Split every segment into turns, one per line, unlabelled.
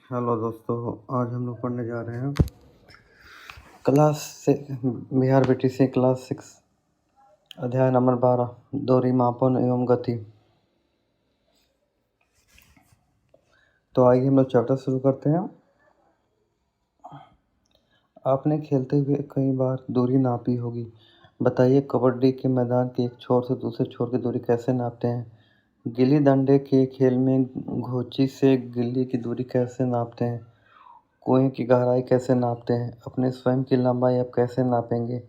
Hello दोस्तों, आज हम लोग पढ़ने जा रहे हैं क्लास से बिहार बीटीसी क्लास 6 अध्याय नंबर 12 दूरी मापन एवं गति। तो आइए हम लोग चैप्टर शुरू करते हैं। आपने खेलते हुए कई बार दूरी नापी होगी। बताइए, कबड्डी के मैदान के एक छोर से दूसरे छोर की दूरी कैसे नापते हैं? गिल्ली डंडे के खेल में घोंची से गिल्ली की दूरी कैसे नापते हैं? कुएं की गहराई कैसे नापते हैं? अपने स्वयं की लंबाई आप कैसे नापेंगे?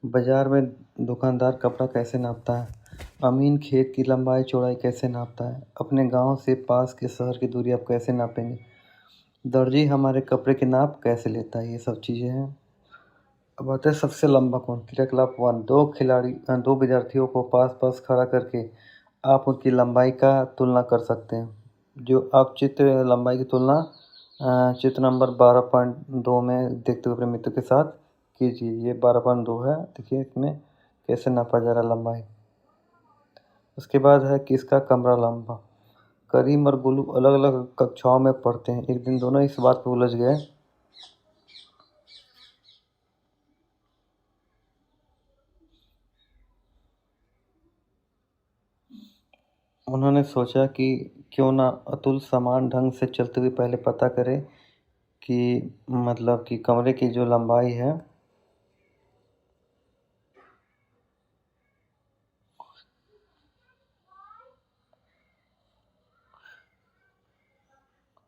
बाजार में दुकानदार कपड़ा कैसे नापता है? अमीन खेत की लंबाई चौड़ाई कैसे नापता है? अपने गांव से पास के शहर की दूरी आप कैसे नापेंगे? दर्जी हमारे कपड़े की नाप कैसे लेता है? ये सब चीज़ें हैं। अब आते हैं सबसे लंबा कौन। क्रियाकलाप 1। दो विद्यार्थियों को पास पास खड़ा करके आप उनकी लंबाई का तुलना कर सकते हैं। जो आप चित्र लंबाई की तुलना चित्र नंबर 12.2 में देखते हुए अपने मित्र के साथ कीजिए। ये 12.2 है। देखिए इसमें कैसे नापा जा रहा लंबाई। उसके बाद है किसका कमरा लंबा। करीम और गुल्लू अलग अलग कक्षाओं में पढ़ते हैं। एक दिन दोनों इस बात पर उलझ गए। उन्होंने सोचा कि क्यों ना अतुल समान ढंग से चलते हुए पहले पता करे कि मतलब कि कमरे की जो लंबाई है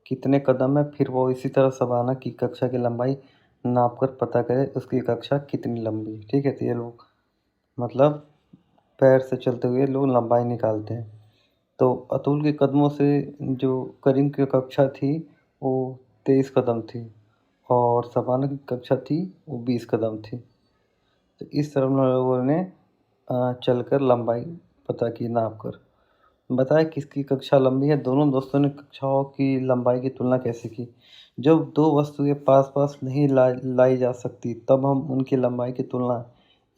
कितने कदम है। फिर वो इसी तरह शबाना की कक्षा की लंबाई नाप कर पता करे उसकी कक्षा कितनी लंबी। ठीक है, तो ये लोग मतलब पैर से चलते हुए लोग लंबाई निकालते हैं। तो अतुल के कदमों से जो करीम की कक्षा थी वो 23 कदम थी और शबाना की कक्षा थी वो 20 कदम थी। तो इस तरह उन लोगों ने चलकर लंबाई पता की नाप कर। बताया किसकी कक्षा लंबी है। दोनों दोस्तों ने कक्षाओं की लंबाई की तुलना कैसे की। जब दो वस्तुएं पास पास नहीं लाई जा सकती तब हम उनकी लंबाई की तुलना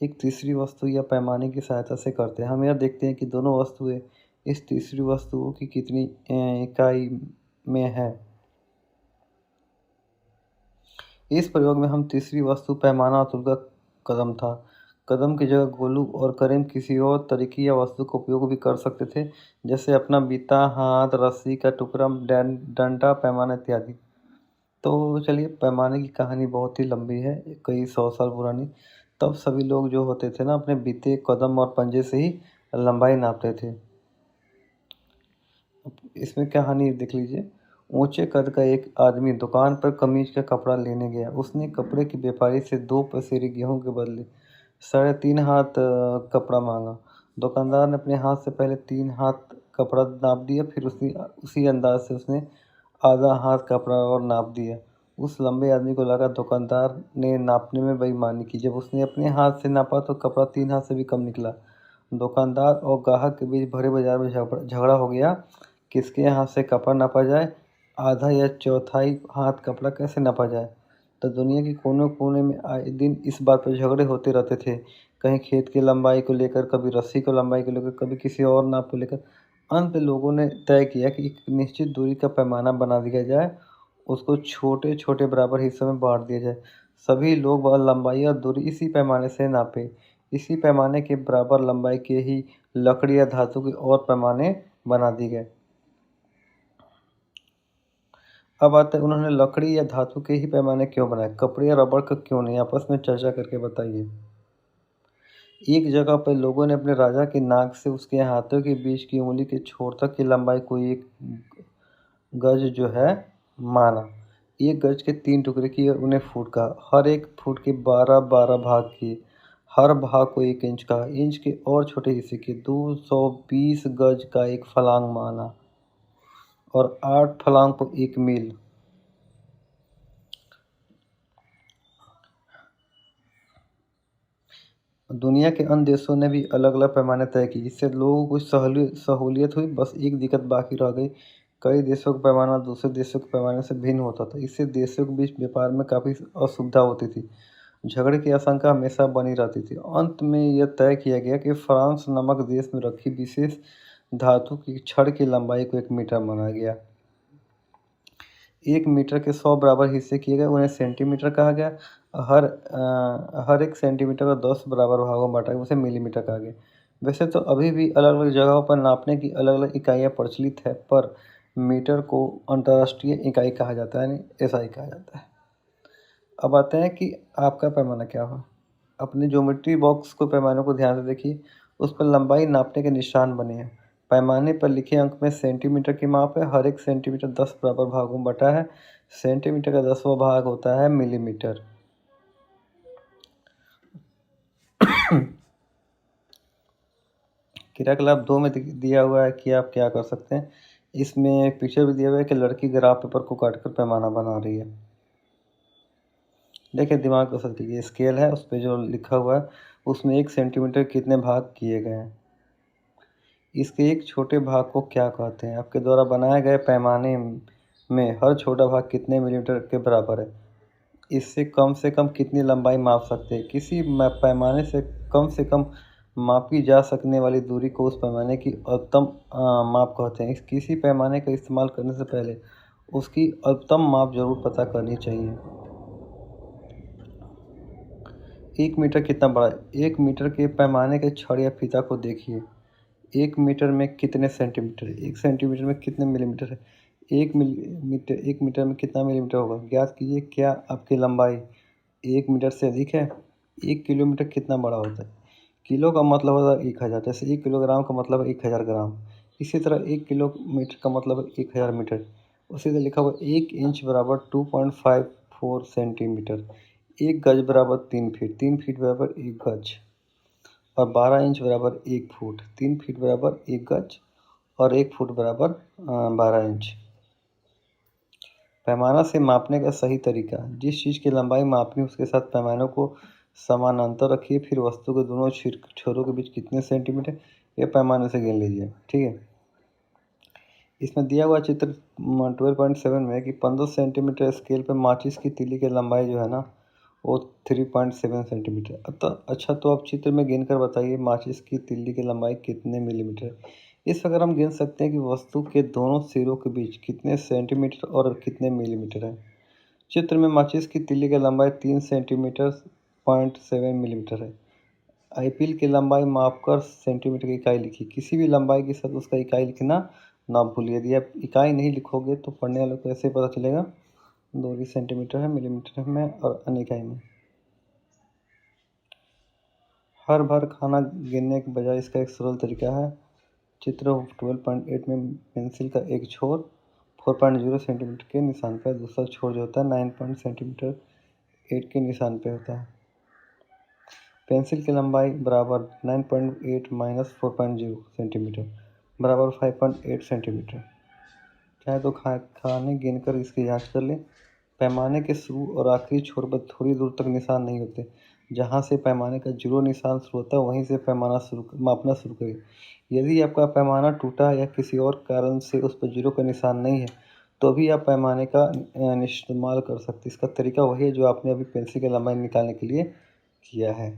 एक तीसरी वस्तु या पैमाने की सहायता से करते हैं। हम यह देखते हैं कि दोनों वस्तुएं इस तीसरी वस्तु की कितनी इकाई में है। इस प्रयोग में हम तीसरी वस्तु पैमाना अतुल का कदम था। कदम की जगह गोलू और करीम किसी और तरीके या वस्तु का उपयोग भी कर सकते थे, जैसे अपना बीता, हाथ, रस्सी का टुकड़ा, डंडा, पैमाना इत्यादि। तो चलिए, पैमाने की कहानी बहुत ही लंबी है, कई 100 साल पुरानी। तब सभी लोग जो होते थे ना अपने बीते कदम और पंजे से ही लंबाई नापते थे। इसमें कहानी देख लीजिए। ऊंचे कद का एक आदमी दुकान पर कमीज का कपड़ा लेने गया। उसने कपड़े के व्यापारी से 2 पसेरी गेहूं के बदले 3.5 हाथ कपड़ा मांगा। दुकानदार ने अपने हाथ से पहले 3 हाथ कपड़ा नाप दिया, फिर उसी अंदाज से उसने आधा हाथ कपड़ा और नाप दिया। उस लंबे आदमी को लगा दुकानदार ने नापने में बेईमानी की। जब उसने अपने हाथ से नापा तो कपड़ा 3 हाथ से भी कम निकला। दुकानदार और ग्राहक के बीच भरे बाजार में झगड़ा हो गया। किसके हाथ से कपड़ा नापा जाए, आधा या चौथाई हाथ कपड़ा कैसे नापा जाए। तो दुनिया के कोने कोने में आए दिन इस बात पर झगड़े होते रहते थे। कहीं खेत की लंबाई को लेकर, कभी रस्सी को लंबाई को लेकर, कभी किसी और नाप को लेकर। अंत में लोगों ने तय किया कि एक निश्चित दूरी का पैमाना बना दिया जाए, उसको छोटे छोटे बराबर हिस्सों में बांट दिया जाए। सभी लोग वह लंबाई और दूरी इसी पैमाने से नापे। इसी पैमाने के बराबर लंबाई के ही लकड़ी या धातु के और पैमाने बना दिए गए। अब आते हैं, उन्होंने लकड़ी या धातु के ही पैमाने क्यों बनाए, कपड़े या रबड़ का क्यों नहीं, आपस में चर्चा करके बताइए। एक जगह पर लोगों ने अपने राजा की नाक से उसके हाथों के बीच की उंगली के छोर तक की लंबाई को एक गज जो है माना। एक गज के 3 टुकड़े किए, उन्हें फुट कहा। हर एक फुट के 12-12 भाग किए। हर भाग को 1 इंच कहा। इंच के और छोटे हिस्से के 220 गज का एक फलांग माना और 8 फलांग को 1 मील। दुनिया के अन्य देशों ने भी अलग अलग पैमाने तय किए। इससे लोगों को सहूलियत हुई। बस एक दिक्कत बाकी रह गई। कई देशों का पैमाना दूसरे देशों के पैमाने से भिन्न होता था। इससे देशों के बीच व्यापार में काफ़ी असुविधा होती थी। झगड़े की आशंका हमेशा बनी रहती थी। अंत में यह तय किया गया कि फ्रांस नामक देश में रखी विशेष धातु की छड़ की लंबाई को 1 मीटर माना गया। 1 मीटर के 100 बराबर हिस्से किए गए, उन्हें सेंटीमीटर कहा गया। हर एक सेंटीमीटर को 10 बराबर भागों में बांटा गया, उसे मिलीमीटर कहा गया। वैसे तो अभी भी अलग अलग जगहों पर नापने की अलग अलग इकाइयाँ प्रचलित है, पर मीटर को अंतर्राष्ट्रीय इकाई कहा जाता है, यानी एसआई कहा जाता है। अब आते हैं कि आपका पैमाना क्या हुआ। अपने ज्योमेट्री बॉक्स को पैमानों को ध्यान से देखिए, उस पर लंबाई नापने के निशान बने हैं। पैमाने पर लिखे अंक में सेंटीमीटर की माप है। हर एक सेंटीमीटर 10 बराबर भागों में बटा है। सेंटीमीटर का 10वां भाग होता है मिलीमीटर। क्रियाकलाप 2 में दिया हुआ है कि आप क्या कर सकते हैं। इसमें एक पिक्चर भी दिया हुआ है कि लड़की ग्राफ पेपर को काटकर पैमाना बना रही है। देखिए दिमाग को असर कीजिए, स्केल है, उस पर जो लिखा हुआ है उसमें 1 सेंटीमीटर कितने भाग किए गए हैं। इसके एक छोटे भाग को क्या कहते हैं। आपके द्वारा बनाए गए पैमाने में हर छोटा भाग कितने मिलीमीटर के बराबर है। इससे कम कितनी लंबाई माप सकते हैं। किसी पैमाने से कम मापी जा सकने वाली दूरी को उस पैमाने की अधिकतम माप कहते हैं। किसी पैमाने का इस्तेमाल करने से पहले उसकी अधिकतम माप जरूर पता करनी चाहिए। 1 मीटर कितना बड़ा है। 1 मीटर के पैमाने के छड़ या फीता को देखिए। 1 मीटर में कितने सेंटीमीटर है। 1 सेंटीमीटर में कितने मिलीमीटर है। 1 मीटर में कितना मिलीमीटर होगा। ज्ञात कीजिए क्या आपकी लंबाई 1 मीटर से अधिक है। 1 किलोमीटर कितना बड़ा होता है। किलो का मतलब होता है 1000, जैसे 1 किलोग्राम का मतलब है 1000 ग्राम। इसी तरह 1 किलोमीटर का मतलब है 1000 मीटर। उसी तरह लिखा हुआ 1 इंच बराबर 2.54 सेंटीमीटर। 1 गज बराबर 3 फीट। 3 फीट बराबर 1 गज। और 12 इंच बराबर 1 फुट। 3 फीट बराबर 1 गज और 1 फुट बराबर 12 इंच। पैमाना से मापने का सही तरीका। जिस चीज़ की लंबाई मापनी उसके साथ पैमानों को समानांतर रखिए। फिर वस्तु के दोनों छोरों के बीच कितने सेंटीमीटर, ये पैमाने से गिन लीजिए। ठीक है। इसमें दिया हुआ चित्र 12.7 में कि 15 सेंटीमीटर स्केल पर माचिस की तीली की लंबाई जो है ना वो 3.7 सेंटीमीटर। अच्छा, तो आप चित्र में गिन कर बताइए माचिस की तीली की लंबाई कितने मिलीमीटर है। इस प्रकार हम गिन सकते हैं कि वस्तु के दोनों सिरों के बीच कितने सेंटीमीटर और कितने मिलीमीटर है। चित्र में माचिस की तीली की लंबाई 3 सेंटीमीटर 0.7 मिलीमीटर है। आईपीएल की लंबाई मापकर सेंटीमीटर की इकाई लिखी। किसी भी लंबाई के साथ उसका इकाई लिखना ना भूलिए। यदि आप इकाई नहीं लिखोगे तो पढ़ने वालों को कैसे पता चलेगा दूरी सेंटीमीटर है, मिलीमीटर में और अन्य इकाई में। हर बार खाना गिनने के बजाय इसका एक सरल तरीका है। चित्र 12.8 में पेंसिल का एक छोर 4.0 सेंटीमीटर के निशान पर, दूसरा छोर जो होता है 9 सेंटीमीटर 8 के निशान पे होता है। पेंसिल की लंबाई बराबर 9.8 माइनस 4.0 सेंटीमीटर बराबर 5.8 सेंटीमीटर। चाहे तो खाने गिनकर इसकी जांच कर लें। पैमाने के शुरू और आखिरी छोर पर थोड़ी दूर तक निशान नहीं होते। जहां से पैमाने का जीरो निशान शुरू होता है वहीं से मापना शुरू करें। यदि आपका पैमाना टूटा या किसी और कारण से उस पर जीरो का निशान नहीं है तो भी आप पैमाने का इस्तेमाल कर सकते हैं। इसका तरीका वही है जो आपने अभी पेंसिल की लंबाई निकालने के लिए किया है।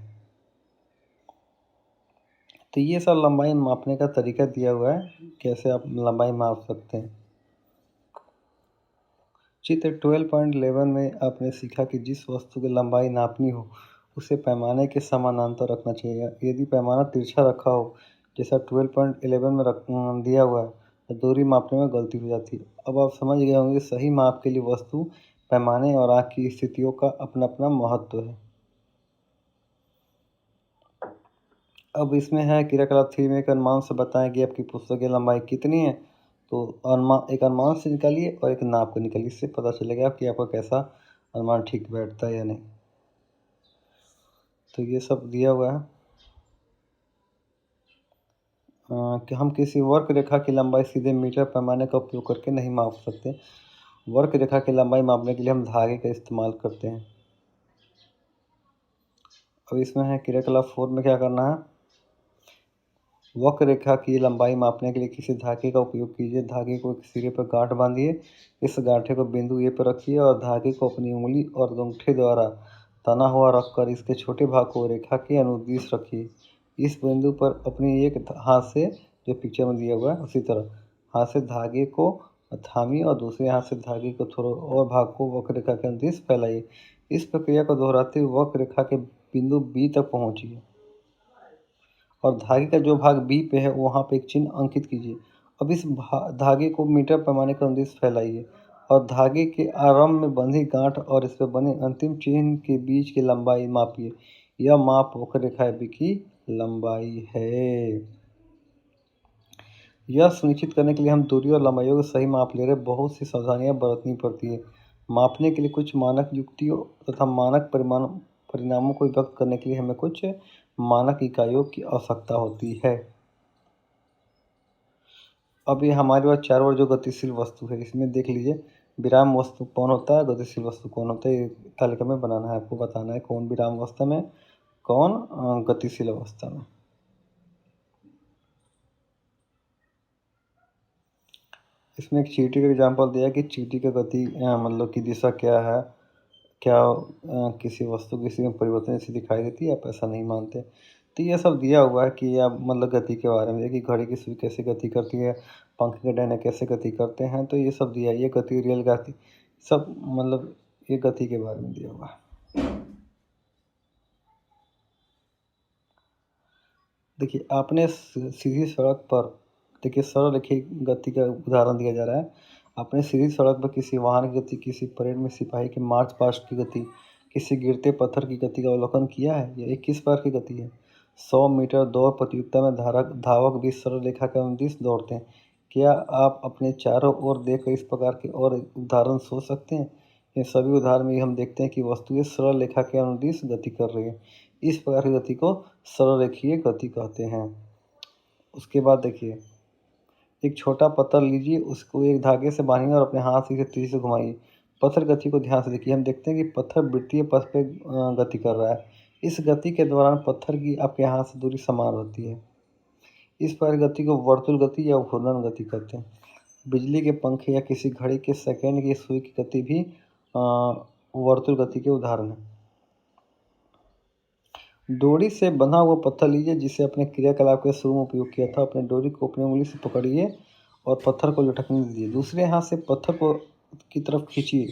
तो ये सब लंबाई मापने का तरीका दिया हुआ है, कैसे आप लंबाई माप सकते हैं। चित्र 12.11 में आपने सीखा कि जिस वस्तु की लंबाई नापनी हो उसे पैमाने के समानांतर रखना चाहिए। यदि पैमाना तिरछा रखा हो जैसा 12.11 में दिया हुआ है तो दूरी मापने में गलती हो जाती है। अब आप समझ गए होंगे सही माप के लिए वस्तु, पैमाने और आँख की स्थितियों का अपना अपना महत्व है। अब इसमें है क्रियाकलाप 3 में एक अनुमान से बताएं कि आपकी पुस्तक की लंबाई कितनी है। तो एक अनुमान से निकालिए और एक नाप कर निकालिए। इससे पता चलेगा कि आपका कैसा अनुमान ठीक बैठता है या नहीं। तो ये सब दिया हुआ है कि हम किसी वक्र रेखा की लंबाई सीधे मीटर पैमाने का उपयोग करके नहीं माप सकते। वक्र रेखा की लंबाई मापने के लिए हम धागे का इस्तेमाल करते हैं। अब इसमें है क्रियाकलाप 4 में क्या करना है। वक्र रेखा की लंबाई मापने के लिए किसी धागे का उपयोग कीजिए। धागे को एक सिरे पर गांठ बांधिए। इस गांठे को बिंदु ए पर रखिए और धागे को अपनी उंगली और अंगूठे द्वारा तना हुआ रखकर इसके छोटे भाग को रेखा के अनुदिश रखिए। इस बिंदु पर अपनी एक हाथ से, जो पिक्चर में दिया हुआ है उसी तरह, हाथ से धागे को थामिए और दूसरे हाथ से धागे को थोड़ा और भाग को वक्र रेखा के अनुदिश फैलाइए। इस प्रक्रिया को दोहराते हुए वक्र रेखा के बिंदु बी तक पहुंचिए और धागे का जो भाग बी पे है वहाँ पे एक चिन्ह अंकित कीजिए। अब इस धागे को मीटर पैमाने के अनुदिश फैलाइए और धागे के आरंभ में बंधी गांठ और इस पर बने अंतिम चिन्ह के बीच की लंबाई मापिए। यह माप वक्र रेखा बी की लंबाई है। यह सुनिश्चित करने के लिए हम दूरी और लंबाइयों का सही माप ले रहे बहुत सी सावधानियां बरतनी पड़ती है। मापने के लिए कुछ मानक युक्तियों तथा मानक परिणामों को व्यक्त करने के लिए हमें कुछ मानक इकाइयों की आवश्यकता होती है। अब ये हमारे पास चारों ओर जो गतिशील वस्तु है इसमें देख लीजिए विराम वस्तु कौन होता है, गतिशील वस्तु कौन होता है, ये तालिका में बनाना है, आपको बताना है कौन विराम अवस्था में, कौन गतिशील अवस्था में। इसमें एक चींटी का एग्जाम्पल दिया कि चींटी का गति मतलब की दिशा क्या है, क्या किसी वस्तु किसी में परिवर्तन जैसी दिखाई देती है, आप ऐसा नहीं मानते। तो ये सब दिया हुआ है कि आप मतलब गति के बारे में कि घड़ी की सुई कैसे गति करती है, पंख के डंडे कैसे गति करते हैं, तो ये सब दिया है। ये गति रियल गति सब मतलब ये गति के बारे में दिया हुआ है। देखिए आपने सीधी सड़क पर, देखिए सरल रेखीय गति का उदाहरण दिया जा रहा है। आपने सीधी सड़क पर किसी वाहन की गति, किसी परेड में सिपाही के मार्च पास्ट की गति, किसी गिरते पत्थर की गति का अवलोकन किया है। यह किस प्रकार की गति है? 100 मीटर दौड़ प्रतियोगिता में धावक भी सरल रेखा के अनुदिश दौड़ते हैं। क्या आप अपने चारों ओर देखकर इस प्रकार के और उदाहरण सोच सकते हैं? ये सभी उदाहरण में हम देखते हैं कि वस्तुएं सरल रेखा के अनुदिश गति कर रही है। इस प्रकार की गति को सरल रेखीय गति कहते हैं। उसके बाद देखिए एक छोटा पत्थर लीजिए, उसको एक धागे से बांधिए और अपने हाथ से तेजी से घुमाइए। पत्थर गति को ध्यान से देखिए। हम देखते हैं कि पत्थर वृत्तीय पथ पे गति कर रहा है। इस गति के दौरान पत्थर की आपके हाथ से दूरी समान होती है। इस प्रकार गति को वर्तुल गति या घूर्णन गति कहते हैं। बिजली के पंखे या किसी घड़ी के सेकंड की सुई की गति भी वर्तुल गति के उदाहरण है। डोरी से बंधा हुआ पत्थर लीजिए जिसे अपने क्रियाकलाप के शुरू में उपयोग किया था। अपने डोरी को अपनी उंगली से पकड़िए और पत्थर को लटकने दीजिए। दूसरे हाथ से पत्थर को की तरफ खींचिए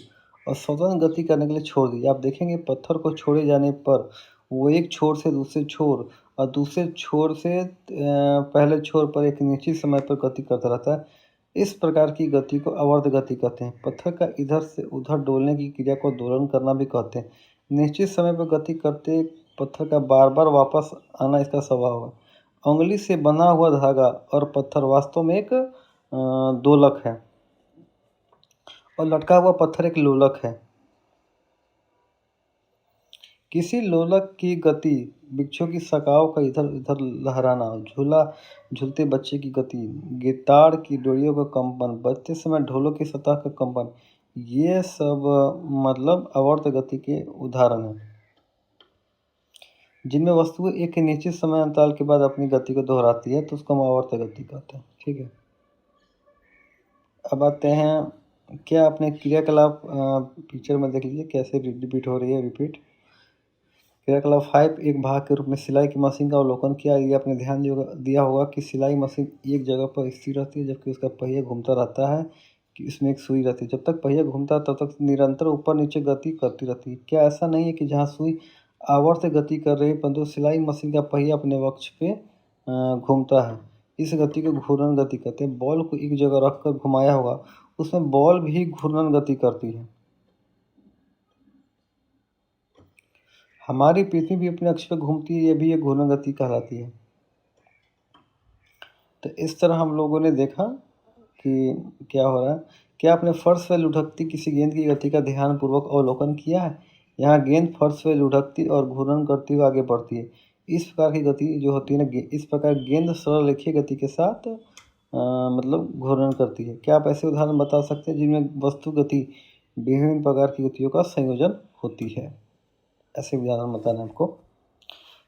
और स्वतंत्र गति करने के लिए छोड़ दीजिए। आप देखेंगे पत्थर को छोड़े जाने पर वो एक छोर से दूसरे छोर और दूसरे छोर से पहले छोर पर एक निश्चित समय पर गति करता रहता है। इस प्रकार की गति को आवर्त गति कहते हैं। पत्थर का इधर से उधर डोलने की क्रिया को दोलन करना भी कहते हैं। निश्चित समय पर गति करते पत्थर का बार बार वापस आना इसका स्वभाव है। उंगली से बना हुआ धागा और पत्थर वास्तव में एक दोलक है और लटका हुआ पत्थर एक लोलक है। किसी लोलक की गति वृक्षों की शाखाओं का इधर उधर लहराना, झूला झूलते बच्चे की गति, गिटार की डोरियों का कंपन, बजते समय ढोलों की सतह का कंपन, ये सब मतलब आवर्त गति के उदाहरण हैं जिनमें वस्तु एक निश्चित समय अंतराल के बाद अपनी गति को दोहराती है, तो उसको हम आवर्त गति कहते हैं। ठीक है। अब आते हैं क्या आपने क्रियाकलाप पिक्चर में देख लीजिए कैसे रिपीट हो रही है। रिपीट क्रियाकलाप 5 एक भाग के रूप में सिलाई की मशीन का अवलोकन किया। ये आपने ध्यान दिया होगा कि सिलाई मशीन एक जगह पर स्थिर रहती है जबकि उसका पहिया घूमता रहता है कि इसमें एक सुई रहती है। जब तक पहिया घूमता है तब तक निरंतर ऊपर नीचे गति करती रहती है। क्या ऐसा नहीं है कि जहाँ सुई आवर्त से गति कर रही है परंतु सिलाई मशीन का पहिया अपने वक्ष पे घूमता है? इस गति को घूर्णन गति कहते हैं। बॉल को एक जगह रखकर घुमाया होगा उसमें बॉल भी घूर्णन गति करती है। हमारी पृथ्वी भी अपने अक्ष पर घूमती है, ये भी एक घूर्णन गति कहलाती है। तो इस तरह हम लोगों ने देखा कि क्या हो रहा है। क्या आपने फर्श पर लुढ़कती किसी गेंद की गति का ध्यानपूर्वक अवलोकन किया है? यहाँ गेंद फर्श पर लुढ़कती और घूर्णन करती हुई आगे बढ़ती है। इस प्रकार की गति जो होती है ना, इस प्रकार गेंद सरल रेखीय गति के साथ मतलब घूर्णन करती है। क्या आप ऐसे उदाहरण बता सकते हैं जिनमें वस्तु गति विभिन्न प्रकार की गतियों का संयोजन होती है? ऐसे उदाहरण बताना आपको।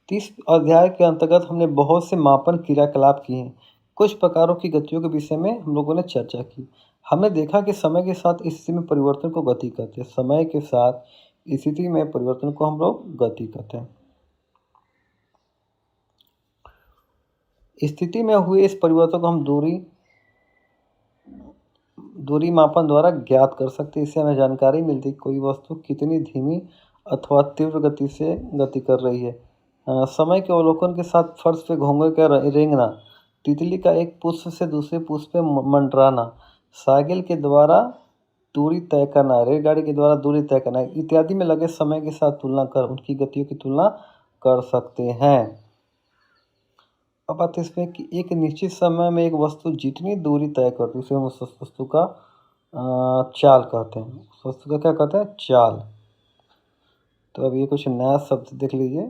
30 अध्याय के अंतर्गत हमने बहुत से मापन क्रियाकलाप किए हैं। कुछ प्रकारों की गतियों के विषय में हम लोगों ने चर्चा की। हमने देखा कि समय के साथ स्थिति में परिवर्तन को गति कहते हैं। समय के साथ स्थिति में परिवर्तन को हम लोग गति कहते हैं। स्थिति में हुए इस परिवर्तन को हम दूरी मापन द्वारा ज्ञात कर सकते हैं। इससे हमें जानकारी मिलती है कि कोई वस्तु कितनी धीमी अथवा तीव्र गति से गति कर रही है। समय के अवलोकन के साथ फर्श पे घोंघे का रेंगना, तितली का एक पुष्प से दूसरे पुष्प पे मंडराना, साइकिल के द्वारा दूरी तय करना, रेलगाड़ी के द्वारा दूरी तय करना इत्यादि में लगे समय के साथ तुलना कर उनकी गतियों की तुलना कर सकते हैं। अब बात इसमें कि एक निश्चित समय में एक वस्तु जितनी दूरी तय करती है उसे हम उस वस्तु का चाल कहते हैं। उस वस्तु का क्या कहते हैं? चाल। तो अब ये कुछ नया शब्द देख लीजिए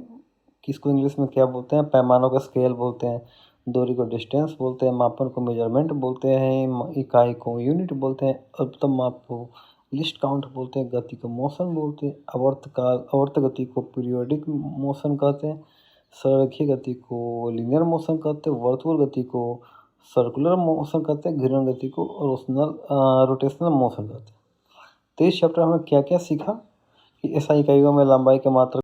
कि इसको इंग्लिश में क्या बोलते हैं। पैमानों का स्केल बोलते हैं, दूरी को डिस्टेंस बोलते हैं, मापन को मेजरमेंट बोलते हैं, इकाई को यूनिट बोलते हैं, अधिकतम माप को लिस्ट काउंट बोलते हैं, गति को मोशन बोलते हैं, आवर्त गति को पीरियोडिक मोशन कहते हैं, सररेखीय गति को लीनियर मोशन कहते हैं, वर्तुल गति को सर्कुलर मोशन कहते हैं, घूर्णन गति को रोटेशनल मोशन कहते हैं। तो इस चैप्टर में क्या क्या सीखा कि SI इकाइयों में लंबाई के मात्रा